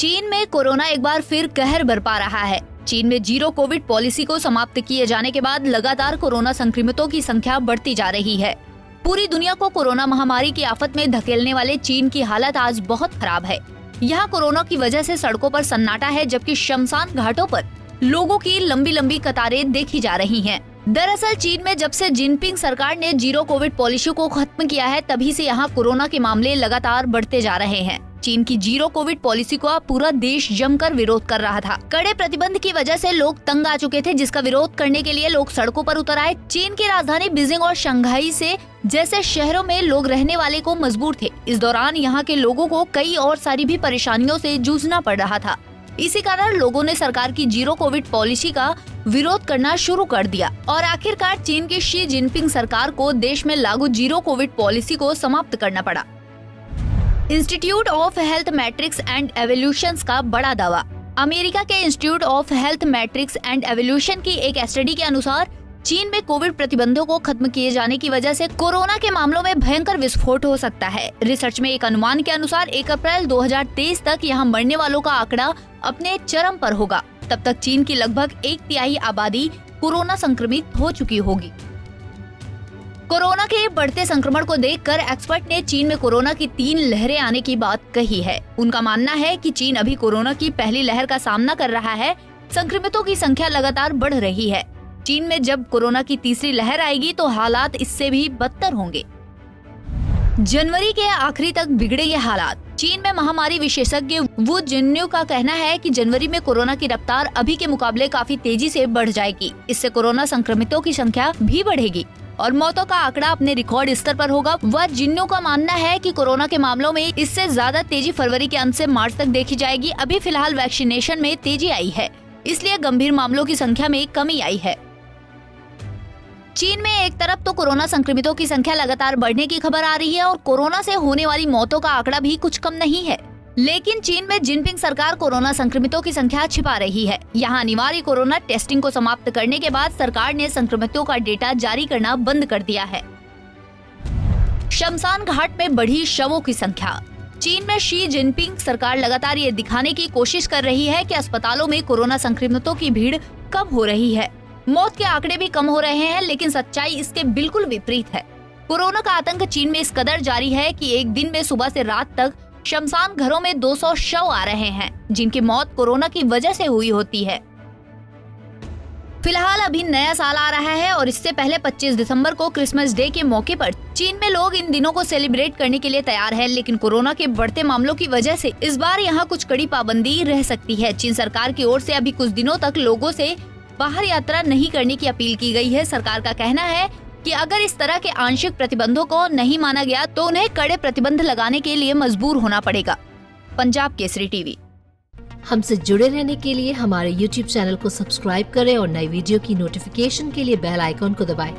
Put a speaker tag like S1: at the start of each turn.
S1: चीन में कोरोना एक बार फिर कहर बरपा रहा है। चीन में जीरो कोविड पॉलिसी को समाप्त किए जाने के बाद लगातार कोरोना संक्रमितों की संख्या बढ़ती जा रही है। पूरी दुनिया को कोरोना महामारी की आफत में धकेलने वाले चीन की हालत आज बहुत खराब है। यहाँ कोरोना की वजह से सड़कों पर सन्नाटा है, जबकि शमशान घाटों पर लोगों की लंबी लंबी कतारें देखी जा रही हैं। दरअसल चीन में जब से जिनपिंग सरकार ने जीरो कोविड पॉलिसी को खत्म किया है, तभी से यहाँ कोरोना के मामले लगातार बढ़ते जा रहे हैं। चीन की जीरो कोविड पॉलिसी को पूरा देश जमकर विरोध कर रहा था। कड़े प्रतिबंध की वजह से लोग तंग आ चुके थे, जिसका विरोध करने के लिए लोग सड़कों पर उतर आए। चीन की राजधानी बीजिंग और शंघाई से जैसे शहरों में लोग रहने वाले को मजबूर थे। इस दौरान यहाँ के लोगों को कई और सारी भी परेशानियों से जूझना पड़ रहा था। इसी कारण लोगों ने सरकार की जीरो कोविड पॉलिसी का विरोध करना शुरू कर दिया और आखिरकार चीन की शी जिनपिंग सरकार को देश में लागू जीरो कोविड पॉलिसी को समाप्त करना पड़ा। Institute of health matrix and evolutions का बड़ा दावा। अमेरिका के institute of health matrix and evolution की एक स्टडी के अनुसार चीन में कोविड प्रतिबंधों को खत्म किए जाने की वजह से कोरोना के मामलों में भयंकर विस्फोट हो सकता है। रिसर्च में एक अनुमान के अनुसार 1 अप्रैल 2023 तक यहाँ मरने वालों का आंकड़ा अपने चरम पर होगा। तब तक चीन की लगभग 1/3 आबादी कोरोना संक्रमित हो चुकी होगी। कोरोना के बढ़ते संक्रमण को देखकर एक्सपर्ट ने चीन में कोरोना की 3 लहरें आने की बात कही है। उनका मानना है कि चीन अभी कोरोना की पहली लहर का सामना कर रहा है। संक्रमितों की संख्या लगातार बढ़ रही है। चीन में जब कोरोना की तीसरी लहर आएगी तो हालात इससे भी बदतर होंगे। जनवरी के आखिरी तक बिगड़ेंगे हालात। चीन में महामारी विशेषज्ञ वू जिन्यू का कहना है कि जनवरी में कोरोना की रफ्तार अभी के मुकाबले काफी तेजी से बढ़ जाएगी। इससे कोरोना संक्रमितों की संख्या भी बढ़ेगी और मौतों का आंकड़ा अपने रिकॉर्ड स्तर पर होगा। वह जिन्नू का मानना है कि कोरोना के मामलों में इससे ज्यादा तेजी फरवरी के अंत से मार्च तक देखी जाएगी। अभी फिलहाल वैक्सीनेशन में तेजी आई है, इसलिए गंभीर मामलों की संख्या में कमी आई है। चीन में एक तरफ तो कोरोना संक्रमितों की संख्या लगातार बढ़ने की खबर आ रही है और कोरोना से होने वाली मौतों का आंकड़ा भी कुछ कम नहीं है, लेकिन चीन में जिनपिंग सरकार कोरोना संक्रमितों की संख्या छिपा रही है। यहाँ अनिवार्य कोरोना टेस्टिंग को समाप्त करने के बाद सरकार ने संक्रमितों का डेटा जारी करना बंद कर दिया है। शमशान घाट में बढ़ी शवों की संख्या। चीन में शी जिनपिंग सरकार लगातार ये दिखाने की कोशिश कर रही है कि अस्पतालों में कोरोना संक्रमितों की भीड़ कम हो रही है, मौत के आंकड़े भी कम हो रहे हैं, लेकिन सच्चाई इसके बिल्कुल विपरीत है। कोरोना का आतंक चीन में इस कदर जारी है कि एक दिन में सुबह से रात तक शमशान घरों में 200 शव आ रहे हैं, जिनकी मौत कोरोना की वजह से हुई होती है। फिलहाल अभी नया साल आ रहा है और इससे पहले 25 दिसंबर को क्रिसमस डे के मौके पर चीन में लोग इन दिनों को सेलिब्रेट करने के लिए तैयार हैं, लेकिन कोरोना के बढ़ते मामलों की वजह से इस बार यहाँ कुछ कड़ी पाबंदी रह सकती है। चीन सरकार की ओर से अभी कुछ दिनों तक लोगों से बाहर यात्रा नहीं करने की अपील की गई है। सरकार का कहना है कि अगर इस तरह के आंशिक प्रतिबंधों को नहीं माना गया तो उन्हें कड़े प्रतिबंध लगाने के लिए मजबूर होना पड़ेगा। पंजाब केसरी टीवी।
S2: हमसे जुड़े रहने के लिए हमारे YouTube चैनल को सब्सक्राइब करें और नई वीडियो की नोटिफिकेशन के लिए बेल आइकॉन को दबाएं।